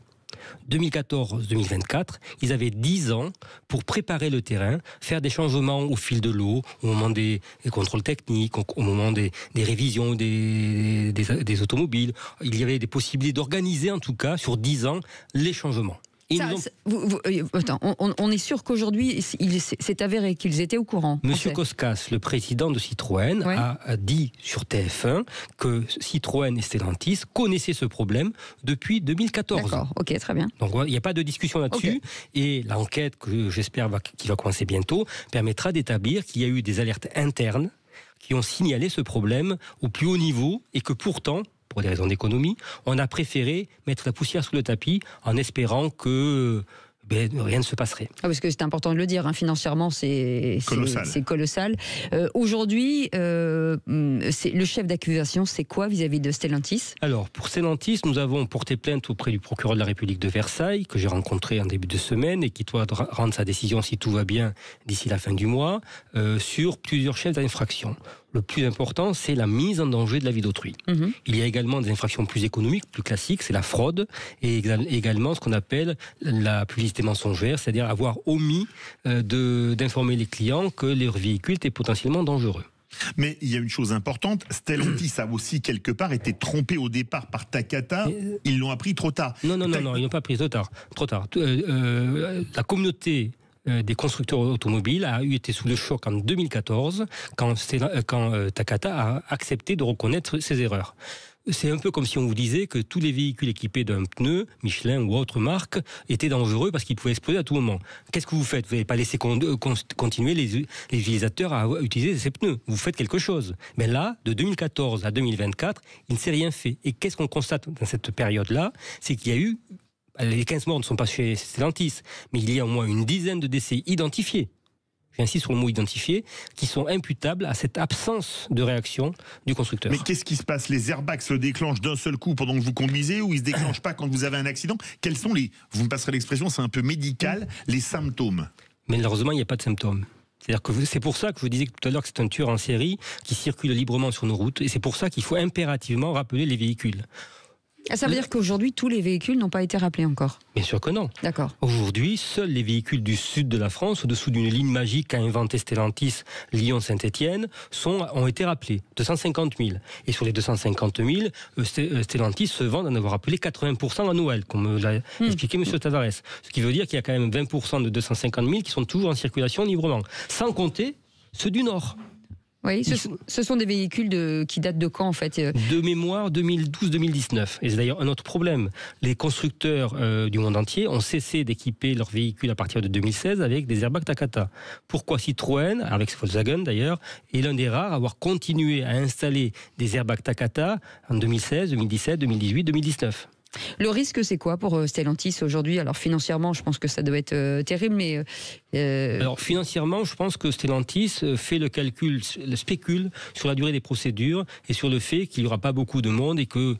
2014-2024, ils avaient 10 ans pour préparer le terrain, faire des changements au fil de l'eau, au moment des contrôles techniques, au moment des révisions des automobiles. Il y avait des possibilités d'organiser, en tout cas, sur 10 ans, les changements. Attends, on est sûr qu'aujourd'hui, il s'est avéré qu'ils étaient au courant. Monsieur Koskas, le président de Citroën, a dit sur TF1 que Citroën et Stellantis connaissaient ce problème depuis 2014. D'accord, ok, très bien. Donc il n'y a pas de discussion là-dessus. Okay. Et l'enquête, que j'espère qui va commencer bientôt, permettra d'établir qu'il y a eu des alertes internes qui ont signalé ce problème au plus haut niveau et que pourtant, pour des raisons d'économie, on a préféré mettre la poussière sous le tapis en espérant que rien ne se passerait. Parce que c'est important de le dire, financièrement c'est colossal. Aujourd'hui, le chef d'accusation, c'est quoi vis-à-vis de Stellantis? Alors, pour Stellantis, nous avons porté plainte auprès du procureur de la République de Versailles, que j'ai rencontré en début de semaine et qui doit rendre sa décision, si tout va bien, d'ici la fin du mois, sur plusieurs chefs d'infraction. Le plus important, c'est la mise en danger de la vie d'autrui. Il y a également des infractions plus économiques, plus classiques, c'est la fraude, et également ce qu'on appelle la publicité mensongère, c'est-à-dire avoir omis d'informer les clients que leur véhicule était potentiellement dangereux. Mais il y a une chose importante, Stellantis a aussi quelque part été trompé au départ par Takata, ils l'ont appris trop tard. Non, ils n'ont pas appris trop tard. La communauté des constructeurs automobiles a été sous le choc en 2014 quand Takata a accepté de reconnaître ses erreurs. C'est un peu comme si on vous disait que tous les véhicules équipés d'un pneu, Michelin ou autre marque, étaient dangereux parce qu'ils pouvaient exploser à tout moment. Qu'est-ce que vous faites? Vous n'allez pas laisser continuer les utilisateurs à utiliser ces pneus. Vous faites quelque chose. Mais là, de 2014 à 2024, il ne s'est rien fait. Et qu'est-ce qu'on constate dans cette période-là? C'est qu'il y a eu... Les 15 morts ne sont pas chez Stellantis, mais il y a au moins une dizaine de décès identifiés j'insiste sur le mot identifiés, qui sont imputables à cette absence de réaction du constructeur. Mais qu'est-ce qui se passe? Les airbags se déclenchent d'un seul coup pendant que vous conduisez ou ils se déclenchent pas quand vous avez un accident? Quels sont vous me passerez l'expression, c'est un peu médical, les symptômes? Mais malheureusement, il n'y a pas de symptômes. C'est-à-dire que c'est pour ça que je vous disais tout à l'heure que c'est un tueur en série qui circule librement sur nos routes, et c'est pour ça qu'il faut impérativement rappeler les véhicules. Ça veut dire qu'aujourd'hui, tous les véhicules n'ont pas été rappelés encore? Bien sûr que non. D'accord. Aujourd'hui, seuls les véhicules du sud de la France, au-dessous d'une ligne magique qu'a inventée Stellantis, Lyon-Saint-Étienne, ont été rappelés. 250 000. Et sur les 250 000, Stellantis se vend d'en avoir rappelé 80% à Noël, comme l'a expliqué M. Tavares. Ce qui veut dire qu'il y a quand même 20% de 250 000 qui sont toujours en circulation librement. Sans compter ceux du Nord. Oui, ce sont des véhicules qui datent de quand en fait? De mémoire 2012-2019. Et c'est d'ailleurs un autre problème. Les constructeurs du monde entier ont cessé d'équiper leurs véhicules à partir de 2016 avec des airbags Takata. Pourquoi Citroën, avec Volkswagen d'ailleurs, est l'un des rares à avoir continué à installer des airbags Takata en 2016, 2017, 2018, 2019? Le risque, c'est quoi pour Stellantis aujourd'hui? Alors financièrement, je pense que ça doit être terrible, mais... Alors financièrement, je pense que Stellantis fait le calcul, spécule sur la durée des procédures et sur le fait qu'il n'y aura pas beaucoup de monde et que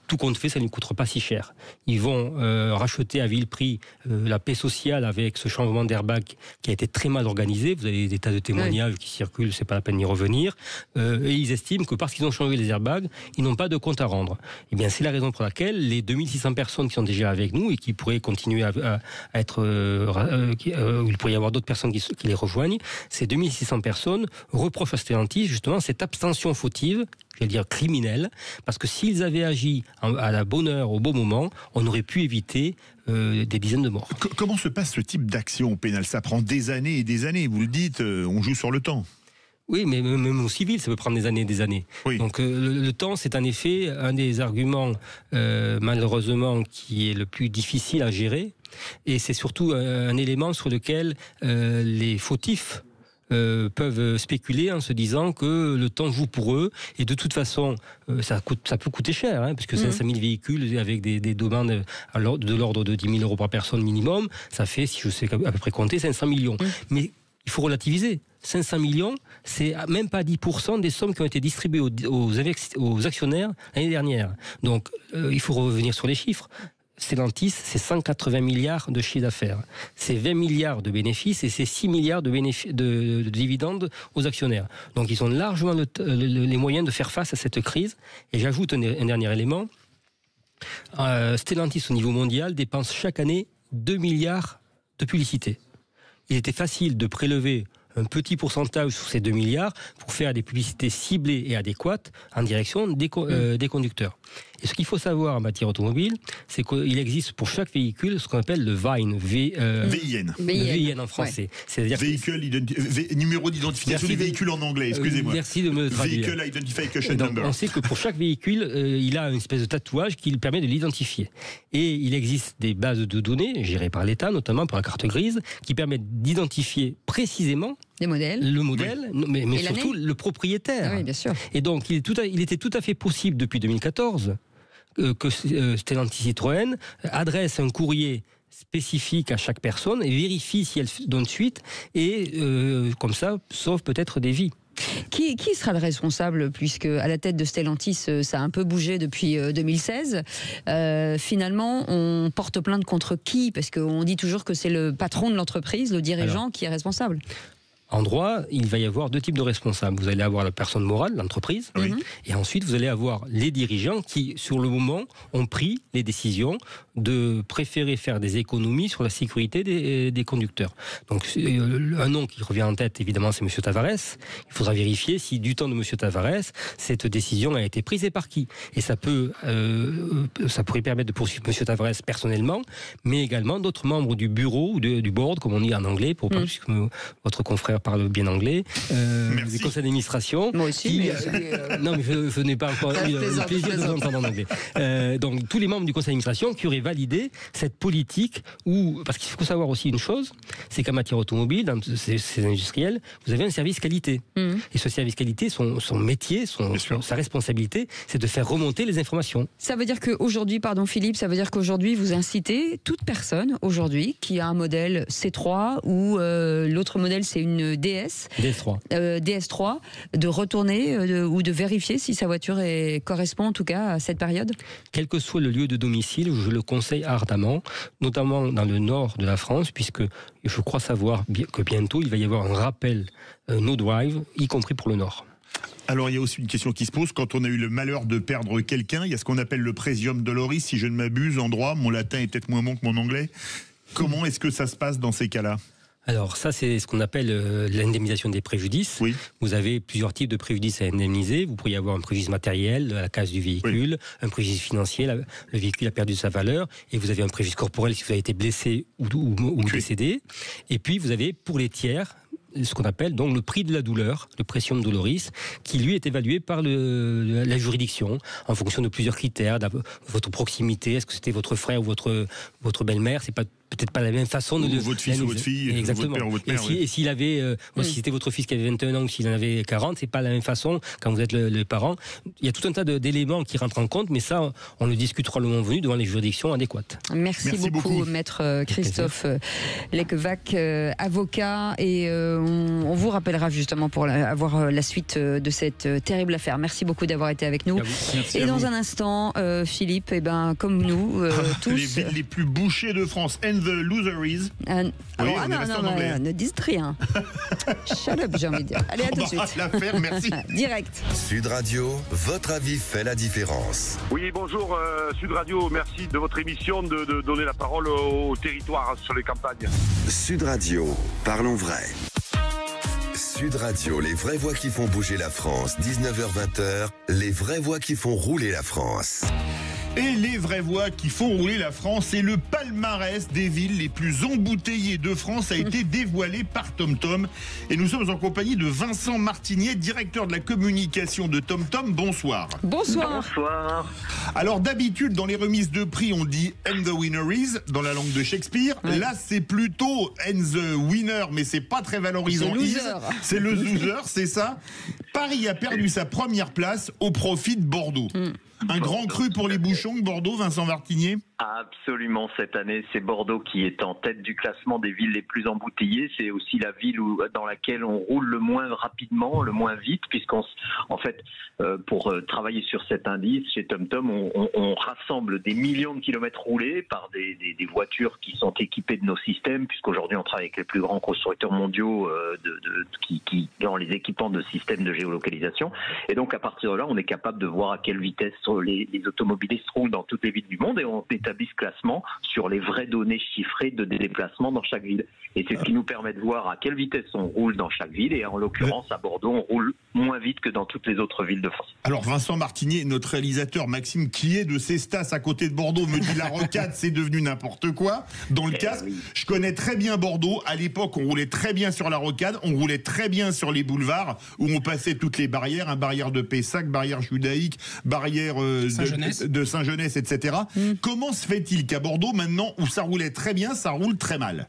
tout compte fait, ça ne coûtera pas si cher. Ils vont racheter à vil prix la paix sociale avec ce changement d'airbag qui a été très mal organisé. Vous avez des tas de témoignages qui circulent, c'est pas la peine d'y revenir. Et ils estiment que parce qu'ils ont changé les airbags, ils n'ont pas de compte à rendre. Eh bien, c'est la raison pour laquelle les 2600 personnes qui sont déjà avec nous et qui pourraient continuer à être... il pourrait y avoir d'autres personnes qui les rejoignent. Ces 2600 personnes reprochent à Stellantis justement cette abstention fautive, je vais dire criminelle, parce que s'ils avaient agi à la bonne heure, au bon moment, on aurait pu éviter des dizaines de morts. Comment se passe ce type d'action pénale? Ça prend des années et des années, vous le dites, on joue sur le temps. Oui, mais même au civil, ça peut prendre des années et des années. Oui. Donc le temps, c'est en effet un des arguments, malheureusement, qui est le plus difficile à gérer. Et c'est surtout un élément sur lequel les fautifs peuvent spéculer en se disant que le temps joue pour eux. Et de toute façon, ça peut coûter cher, puisque 500 000 véhicules avec des demandes de l'ordre de 10 000 euros par personne minimum, ça fait, si je sais à peu près compter, 500 millions. Mais il faut relativiser. 500 millions, c'est même pas 10% des sommes qui ont été distribuées aux actionnaires l'année dernière. Donc, il faut revenir sur les chiffres. Stellantis, c'est 180 milliards de chiffre d'affaires. C'est 20 milliards de bénéfices et c'est 6 milliards de dividendes aux actionnaires. Donc, ils ont largement les moyens de faire face à cette crise. Et j'ajoute un dernier élément. Stellantis, au niveau mondial, dépense chaque année 2 milliards de publicité. Il était facile de prélever un petit pourcentage sur ces 2 milliards pour faire des publicités ciblées et adéquates en direction des conducteurs. Et ce qu'il faut savoir en matière automobile, c'est qu'il existe pour chaque véhicule ce qu'on appelle le VIN. VIN en français. Ouais. C'est-à-dire numéro d'identification des véhicules en anglais, excusez-moi. Merci de me traduire. Vehicle Identification Number. On sait que pour chaque véhicule, il a une espèce de tatouage qui lui permet de l'identifier. Et il existe des bases de données, gérées par l'État, notamment pour la carte grise, qui permettent d'identifier précisément le modèle, mais surtout le propriétaire. Oui, bien sûr. Et donc, il était tout à fait possible depuis 2014 que Stellantis Citroën adresse un courrier spécifique à chaque personne et vérifie si elle donne suite et comme ça sauve peut-être des vies. Qui sera le responsable, puisque à la tête de Stellantis, ça a un peu bougé depuis 2016. Finalement, on porte plainte contre qui? Parce qu'on dit toujours que c'est le patron de l'entreprise, le dirigeant, qui est responsable. En droit, il va y avoir deux types de responsables. Vous allez avoir la personne morale, l'entreprise, et ensuite vous allez avoir les dirigeants qui, sur le moment, ont pris les décisions de préférer faire des économies sur la sécurité des conducteurs. Donc un nom qui revient en tête, évidemment, c'est M. Tavares. Il faudra vérifier si du temps de M. Tavares, cette décision a été prise et par qui. Et ça pourrait permettre de poursuivre M. Tavares personnellement, mais également d'autres membres du bureau ou du board, comme on dit en anglais, pour pas puisque votre confrère parle bien anglais, des conseils d'administration. Moi aussi. Non, mais je n'ai pas encore eu le plaisir de vous entendre en anglais. Donc, tous les membres du conseil d'administration qui auraient valider cette politique où, parce qu'il faut savoir aussi une chose, c'est qu'en matière automobile, dans ces industriels, vous avez un service qualité. Et ce service qualité, son métier, sa responsabilité, c'est de faire remonter les informations. Ça veut dire qu'aujourd'hui, pardon Philippe, ça veut dire qu'aujourd'hui vous incitez toute personne aujourd'hui qui a un modèle C3 ou l'autre modèle c'est une DS3 de retourner ou de vérifier si sa voiture correspond en tout cas à cette période. Quel que soit le lieu de domicile, je le conseille ardemment, notamment dans le nord de la France, puisque je crois savoir que bientôt il va y avoir un rappel No Drive, y compris pour le nord. Alors il y a aussi une question qui se pose quand on a eu le malheur de perdre quelqu'un. Il y a ce qu'on appelle le praesium doloris, si je ne m'abuse, en droit. Mon latin est peut-être moins bon que mon anglais. Comment est-ce que ça se passe dans ces cas-là ? Alors ça, c'est ce qu'on appelle l'indemnisation des préjudices. Oui. Vous avez plusieurs types de préjudices à indemniser. Vous pourriez avoir un préjudice matériel, la casse du véhicule, un préjudice financier, le véhicule a perdu sa valeur, et vous avez un préjudice corporel si vous avez été blessé ou décédé. Et puis vous avez pour les tiers ce qu'on appelle donc le prix de la douleur, le praesium doloris, qui lui est évalué par la juridiction en fonction de plusieurs critères, votre proximité, est-ce que c'était votre frère ou votre belle-mère, c'est peut-être pas la même façon de votre fils ou votre fille, exactement. Votre père ou votre mère. Et s'il avait, si c'était votre fils qui avait 21 ans ou s'il en avait 40, c'est pas la même façon quand vous êtes le parent. Il y a tout un tas d'éléments qui rentrent en compte, mais ça, on le discutera le moment venu devant les juridictions adéquates. Merci beaucoup, maître Christophe Lecquevaque, avocat, et on vous rappellera justement pour avoir la suite de cette terrible affaire. Merci beaucoup d'avoir été avec nous. Et dans un instant, Philippe, comme nous, tous... Les villes les plus bouchées de France. The Loseries. Ne dites rien. Shut up, j'ai envie de dire. Allez, à tout de suite. L'affaire, merci. Direct. Sud Radio, votre avis fait la différence. Oui, bonjour Sud Radio, merci de votre émission de donner la parole au territoire sur les campagnes. Sud Radio, parlons vrai. Sud Radio, les vraies voix qui font bouger la France, 19h-20h, les vraies voix qui font rouler la France. Et les vraies voix qui font rouler la France, et le palmarès des villes les plus embouteillées de France a été dévoilé par TomTom. Et nous sommes en compagnie de Vincent Martinier, directeur de la communication de TomTom. Bonsoir. Bonsoir. Bonsoir. Alors d'habitude, dans les remises de prix, on dit « and the winner is » dans la langue de Shakespeare. Ouais. Là, c'est plutôt « and the winner », mais c'est pas très valorisant. C'est le loser, c'est ça. Paris a perdu sa première place au profit de Bordeaux. Un grand cru pour les bouchons de Bordeaux, Vincent Martinier? Absolument, cette année, c'est Bordeaux qui est en tête du classement des villes les plus embouteillées. C'est aussi la ville dans laquelle on roule le moins rapidement, le moins vite, puisqu'en fait, pour travailler sur cet indice, chez TomTom, on rassemble des millions de kilomètres roulés par des voitures qui sont équipées de nos systèmes, puisqu'aujourd'hui on travaille avec les plus grands constructeurs mondiaux qui ont les équipements de systèmes de géolocalisation. Et donc à partir de là, on est capable de voir à quelle vitesse les automobilistes roulent dans toutes les villes du monde, et on établit ce classement sur les vraies données chiffrées de déplacement dans chaque ville. Et c'est ce qui nous permet de voir à quelle vitesse on roule dans chaque ville, et en l'occurrence à Bordeaux, on roule moins vite que dans toutes les autres villes de France. Alors Vincent Martinier, notre réalisateur Maxime, qui est de Cestas à côté de Bordeaux, me dit la rocade c'est devenu n'importe quoi dans le casque. Oui. Je connais très bien Bordeaux. À l'époque, on roulait très bien sur la rocade, on roulait très bien sur les boulevards où on passait toutes les barrières, barrière de Pessac, barrière judaïque, barrière de Saint-Genès, etc. Comment se fait-il qu'à Bordeaux, maintenant, où ça roulait très bien, ça roule très mal?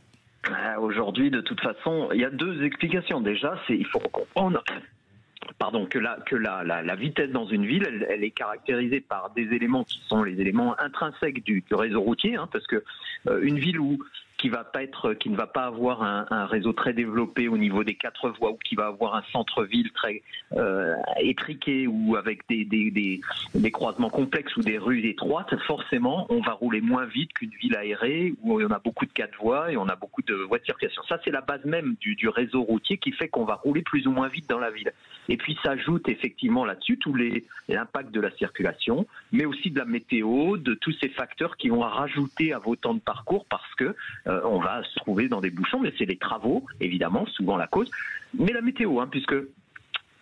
Aujourd'hui, de toute façon, il y a deux explications. Déjà, il faut comprendre que la vitesse dans une ville, elle est caractérisée par des éléments qui sont les éléments intrinsèques du réseau routier, parce que une ville qui ne va pas avoir un réseau très développé au niveau des 4 voies, ou qui va avoir un centre-ville très étriqué, ou avec des croisements complexes ou des rues étroites, forcément, on va rouler moins vite qu'une ville aérée où on a beaucoup de 4 voies et on a beaucoup de voies de circulation. Ça, c'est la base même du réseau routier qui fait qu'on va rouler plus ou moins vite dans la ville. Et puis s'ajoute effectivement là-dessus tout l'impact de la circulation, mais aussi de la météo, de tous ces facteurs qui vont rajouter à vos temps de parcours, parce que on va se trouver dans des bouchons, mais c'est les travaux, évidemment, souvent la cause, mais la météo, puisque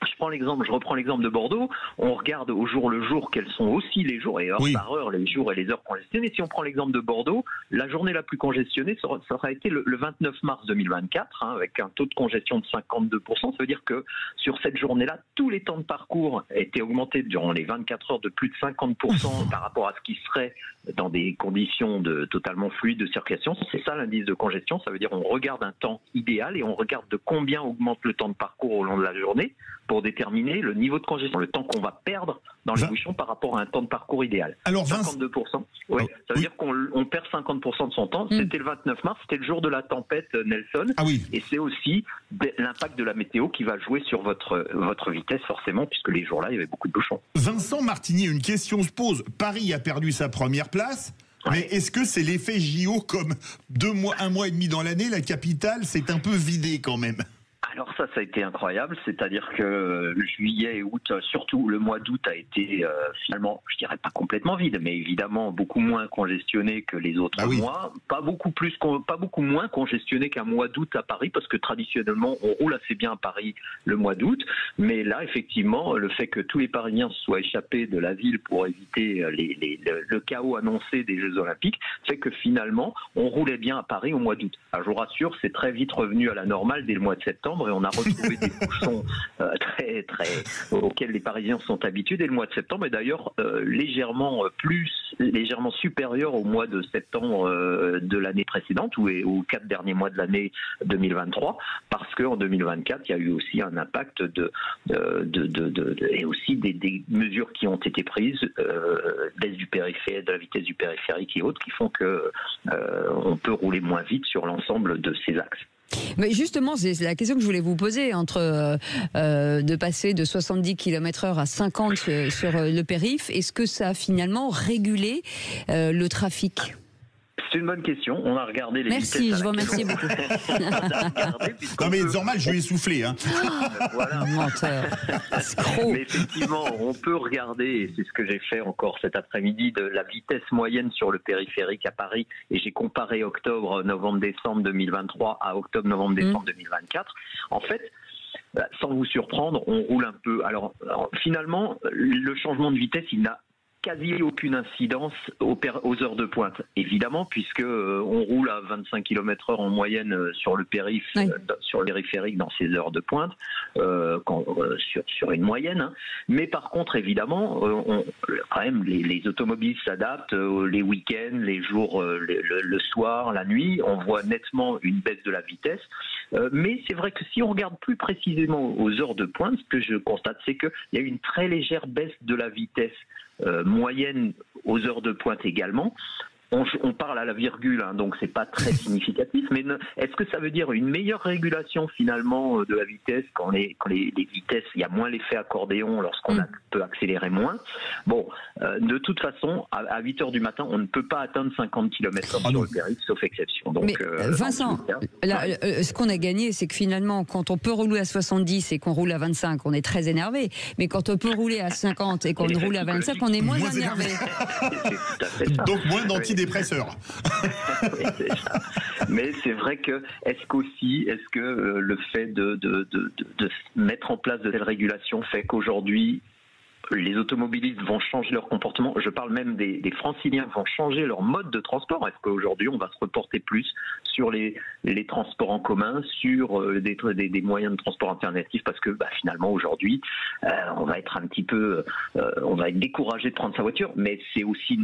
je reprends l'exemple de Bordeaux. On regarde au jour le jour quels sont aussi les jours et heure par heure, les jours et les heures congestionnées. Si on prend l'exemple de Bordeaux, la journée la plus congestionnée, ça aura été le 29 mars 2024, avec un taux de congestion de 52%. Ça veut dire que sur cette journée-là, tous les temps de parcours étaient augmentés durant les 24 heures de plus de 50% par rapport à ce qui serait dans des conditions totalement fluides de circulation. C'est ça l'indice de congestion. Ça veut dire on regarde un temps idéal et on regarde de combien augmente le temps de parcours au long de la journée pour déterminer le niveau de congestion, le temps qu'on va perdre dans les bouchons par rapport à un temps de parcours idéal. Alors 52%. Oui, ça veut dire qu'on perd 50% de son temps. C'était le 29 mars, c'était le jour de la tempête Nelson. Et c'est aussi l'impact de la météo qui va jouer sur votre vitesse forcément, puisque les jours-là, il y avait beaucoup de bouchons. Vincent Martinier, une question se pose. Paris a perdu sa première place. Mais est-ce que c'est l'effet JO comme 1 mois et demi dans l'année, la capitale s'est un peu vidée quand même? Alors ça a été incroyable, c'est-à-dire que le juillet et août, surtout le mois d'août a été finalement, je dirais pas complètement vide, mais évidemment beaucoup moins congestionné que les autres mois, pas beaucoup moins congestionné qu'un mois d'août à Paris, parce que traditionnellement on roule assez bien à Paris le mois d'août, mais là effectivement le fait que tous les Parisiens se soient échappés de la ville pour éviter le chaos annoncé des Jeux Olympiques fait que finalement on roulait bien à Paris au mois d'août. Alors je vous rassure, c'est très vite revenu à la normale dès le mois de septembre. Et on a retrouvé des bouchons auxquels les Parisiens sont habitués dès le mois de septembre, et d'ailleurs légèrement supérieurs au mois de septembre de l'année précédente ou aux 4 derniers mois de l'année 2023, parce qu'en 2024 il y a eu aussi un impact et aussi des mesures qui ont été prises, baisse de la vitesse du périphérique et autres, qui font que on peut rouler moins vite sur l'ensemble de ces axes. Mais justement, c'est la question que je voulais vous poser, entre de passer de 70 km/h à 50 sur le périph', est-ce que ça a finalement régulé le trafic ? C'est une bonne question. On a regardé les vitesses. Merci, je vous remercie beaucoup. Non mais normal, je lui ai soufflé. Voilà. Menteur. Mais effectivement, on peut regarder, et c'est ce que j'ai fait encore cet après-midi, de la vitesse moyenne sur le périphérique à Paris. Et j'ai comparé octobre, novembre, décembre 2023 à octobre, novembre, décembre 2024. En fait, sans vous surprendre, on roule un peu. Alors finalement, le changement de vitesse, il n'a quasi aucune incidence aux heures de pointe, évidemment, puisque on roule à 25 km/h en moyenne sur le sur le périphérique dans ces heures de pointe, sur une moyenne. Mais par contre, évidemment, quand même, les automobilistes s'adaptent. Les week-ends, les jours, le soir, la nuit, on voit nettement une baisse de la vitesse. Mais c'est vrai que si on regarde plus précisément aux heures de pointe, ce que je constate, c'est qu'il y a une très légère baisse de la vitesse moyenne aux heures de pointe également. On parle à la virgule, donc c'est pas très significatif, mais est-ce que ça veut dire une meilleure régulation finalement de la vitesse quand les vitesses, il y a moins l'effet accordéon lorsqu'on peut accélérer moins. Bon, de toute façon, à 8h du matin, on ne peut pas atteindre 50 km/h sur le périph', sauf exception. Donc, mais Vincent, ce qu'on a gagné, c'est que finalement, quand on peut rouler à 70 et qu'on roule à 25, on est très énervé. Mais quand on peut rouler à 50 et qu'on roule à 25, on est moins énervé. Donc moins d'antidépresseurs. Oui, c'est ça. Mais c'est vrai que est-ce que le fait de mettre en place de telles régulations fait qu'aujourd'hui les automobilistes vont changer leur comportement? Je parle même des franciliens vont changer leur mode de transport. Est-ce qu'aujourd'hui on va se reporter plus sur les transports en commun, sur des moyens de transport alternatifs, parce que finalement aujourd'hui on va être un petit peu on va être découragé de prendre sa voiture, mais c'est aussi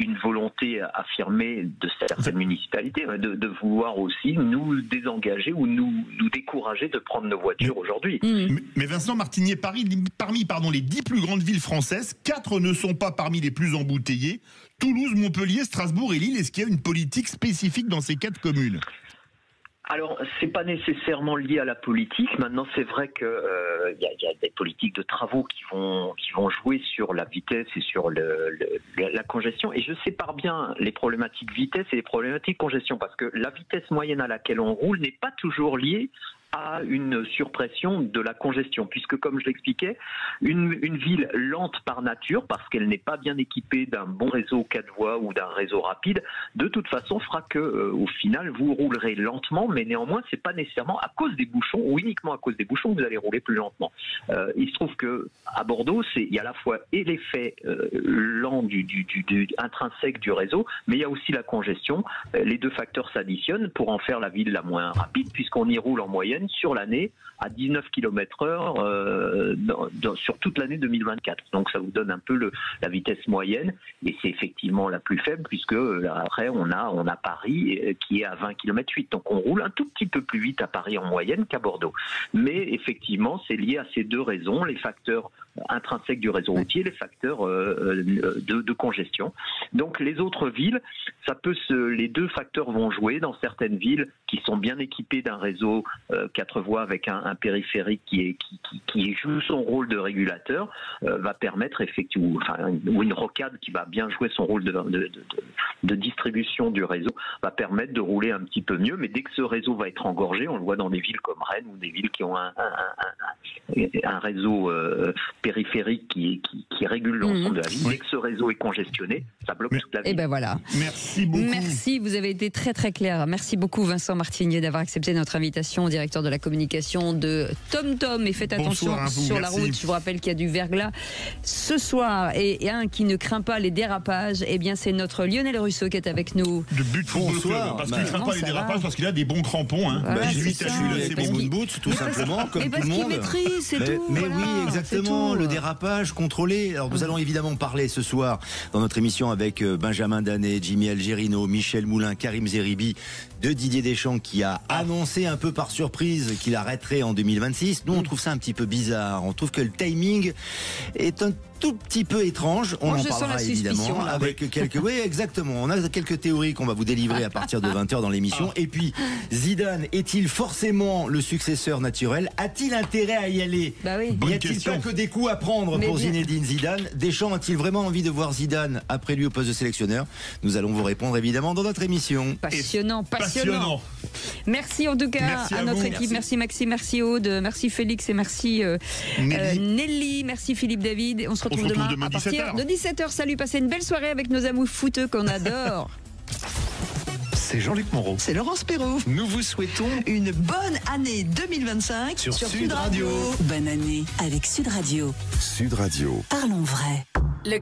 une volonté affirmée de certaines municipalités de vouloir aussi nous désengager ou nous décourager de prendre nos voitures aujourd'hui. Mais Vincent Martinier, parmi les 10 plus grandes villes françaises, 4 ne sont pas parmi les plus embouteillées. Toulouse, Montpellier, Strasbourg et Lille. Est-ce qu'il y a une politique spécifique dans ces 4 communes ? Alors, c'est pas nécessairement lié à la politique. Maintenant, c'est vrai que y a des politiques de travaux qui vont jouer sur la vitesse et sur la congestion. Et je sépare bien les problématiques vitesse et les problématiques congestion, parce que la vitesse moyenne à laquelle on roule n'est pas toujours liée à une surpression de la congestion, puisque comme je l'expliquais, une ville lente par nature, parce qu'elle n'est pas bien équipée d'un bon réseau 4 voies ou d'un réseau rapide, de toute façon fera que au final vous roulerez lentement, mais néanmoins c'est pas nécessairement à cause des bouchons ou uniquement à cause des bouchons que vous allez rouler plus lentement. Il se trouve que à Bordeaux, il y a à la fois et l'effet lent du intrinsèque du réseau, mais il y a aussi la congestion. Les deux facteurs s'additionnent pour en faire la ville la moins rapide, puisqu'on y roule en moyenne sur l'année à 19 km/h sur toute l'année 2024. Donc ça vous donne un peu la vitesse moyenne, et c'est effectivement la plus faible, puisque après on a Paris qui est à 20 km/h. Donc on roule un tout petit peu plus vite à Paris en moyenne qu'à Bordeaux. Mais effectivement, c'est lié à ces deux raisons, les facteurs intrinsèques du réseau routier, les facteurs de congestion. Donc les autres villes, les deux facteurs vont jouer. Dans certaines villes qui sont bien équipées d'un réseau 4 voies avec un périphérique qui joue son rôle de régulateur, va permettre effectivement, ou une rocade qui va bien jouer son rôle de distribution du réseau, va permettre de rouler un petit peu mieux. Mais dès que ce réseau va être engorgé, on le voit dans des villes comme Rennes ou des villes qui ont un réseau périphérique qui régule l'ensemble de la ville, dès que ce réseau est congestionné, ça bloque toute la ville. Et ben voilà. Merci beaucoup. Merci, vous avez été très très clair. Merci beaucoup Vincent Martinier d'avoir accepté notre invitation, au directeur de la communication de TomTom. Et faites attention sur la route. Je vous rappelle qu'il y a du verglas ce soir, et un qui ne craint pas les dérapages, eh bien c'est notre Lionel Russo qui est avec nous. De but bonsoir. Parce qu'il ne craint pas les dérapages, parce qu'il a des bons crampons. Hein. Voilà, J'évite à celui-là, c'est bon boots, tout simplement, comme tout le monde. Maîtrise, c'est tout. Mais voilà, oui, exactement, le dérapage contrôlé. Alors nous allons évidemment parler ce soir dans notre émission avec Benjamin Danet, Jimmy Algerino, Michel Moulin, Karim Zeribi, de Didier Deschamps, qui a annoncé un peu par surprise qu'il arrêterait en 2026. Nous, on trouve ça un petit peu bizarre. On trouve que le timing est un tout petit peu étrange. On en parlera évidemment avec quelques... Oui, exactement. On a quelques théories qu'on va vous délivrer à partir de 20h dans l'émission. Et puis, Zidane est-il forcément le successeur naturel? A-t-il intérêt à y aller? Y a-t-il pas que des coups à prendre pour Zinedine Zidane? Deschamps a-t-il vraiment envie de voir Zidane après lui au poste de sélectionneur? Nous allons vous répondre évidemment dans notre émission. Passionnant. Merci en tout cas à notre équipe. Merci Maxime, merci Aude, merci Félix et merci Nelly, merci Philippe David. On se retrouve demain à partir de 17h. Salut, passez une belle soirée avec nos amours footeux qu'on adore. C'est Jean-Luc Moreau. C'est Laurence Perrault. Nous vous souhaitons une bonne année 2025 sur Sud Radio. Bonne année avec Sud Radio. Sud Radio. Parlons vrai.